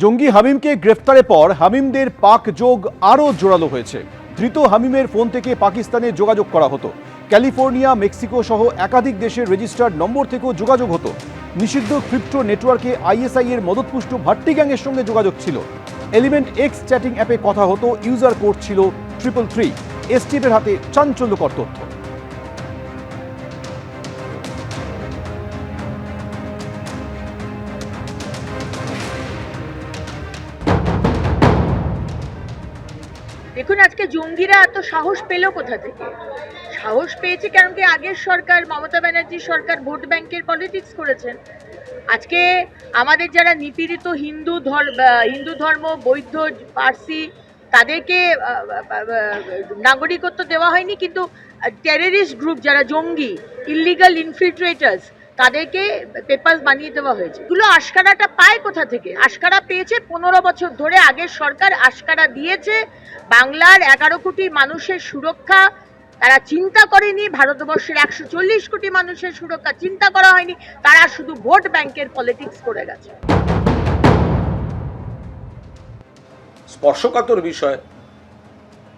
জঙ্গি হামিমকে গ্রেফতারের পর হামিমদের পাক যোগ আরও জোরালো হয়েছে। ধৃত হামিমের ফোন থেকে পাকিস্তানে যোগাযোগ করা হতো। ক্যালিফোর্নিয়া, মেক্সিকো সহ একাধিক দেশের রেজিস্টার্ড নম্বর থেকেও যোগাযোগ হতো। নিষিদ্ধ ক্রিপ্টো নেটওয়ার্কে আইএসআই এর মদতপুষ্ট ভাট্টি গ্যাংয়ের সঙ্গে যোগাযোগ ছিল। এলিমেন্ট এক্স চ্যাটিং অ্যাপে কথা হতো। ইউজার কোড ছিল 333। এসটিএফের হাতে চাঞ্চল্যকর তথ্য। দেখুন, আজকে জঙ্গিরা এত সাহস পেল কোথা থেকে? সাহস পেয়েছে কারণ কি আগের সরকার, মমতা ব্যানার্জির সরকার ভোট ব্যাংকের পলিটিক্স করেছেন। আজকে আমাদের যারা নিপীড়িত হিন্দু ধর্ম, বৌদ্ধ, পার্সি, তাদেরকে নাগরিকত্ব দেওয়া হয়নি, কিন্তু টেররিস্ট গ্রুপ যারা জঙ্গি, ইলিগাল ইনফিল্ট্রেটার্স, তাদেরকে পেপার বানিয়ে দেওয়া হয়েছে। এগুলো আশকারাটা পায় কোথা থেকে? আশকারা পেয়েছে 15 বছর ধরে আগের সরকার আশকারা দিয়েছে। বাংলার 11 কোটি মানুষের সুরক্ষা তারা চিন্তা করেনি, ভারতবর্ষের 140 কোটি মানুষের সুরক্ষা চিন্তা করা হয়নি, তারা শুধু ভোট ব্যাংকের পলিটিক্স করে গেছে। স্পর্শকাতর বিষয়।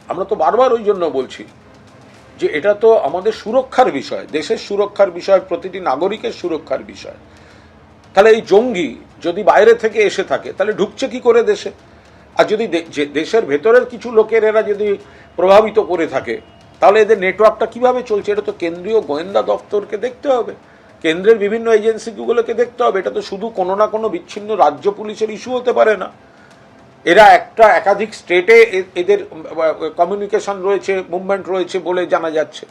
আমরা তো বারবার ওই জন্য বলছি যে এটা তো আমাদের সুরক্ষার বিষয়, দেশের সুরক্ষার বিষয়, প্রতিটি নাগরিকের সুরক্ষার বিষয়। তাহলে এই জঙ্গি যদি বাইরে থেকে এসে থাকে তাহলে ঢুকছে কি করে দেশে? আর যদি দেশের ভেতরের কিছু লোকের এরা যদি প্রভাবিত করে থাকে তাহলে এদের নেটওয়ার্কটা কিভাবে চলছে? এটা তো কেন্দ্রীয় গোয়েন্দা দপ্তরকে দেখতে হবে, কেন্দ্রের বিভিন্ন এজেন্সিগুলোকে দেখতে হবে। এটা তো শুধু কোনো না কোনো বিচ্ছিন্ন রাজ্য পুলিশের ইস্যু হতে পারে না। এরা একাধিক স্টেটে এদের কমিউনিকেশন রয়েছে, মুভমেন্ট রয়েছে বলে জানা যাচ্ছে।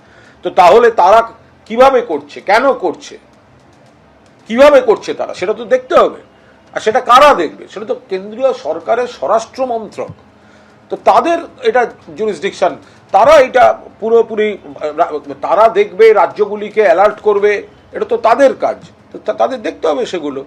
তো তাহলে তারা কিভাবে করছে, কেন করছে, কিভাবে করছে তারা, সেটা তো দেখতে হবে। আর সেটা কারা দেখবে? সেটা তো কেন্দ্রীয় সরকারের স্বরাষ্ট্র মন্ত্রক। তো তাদের এটা জুরিসডিকশন, তারা এটা পুরোপুরি তারা দেখবে, রাজ্যগুলিকে অ্যালার্ট করবে, এটা তো তাদের কাজ। তো তাদের দেখতে হবে সেগুলো।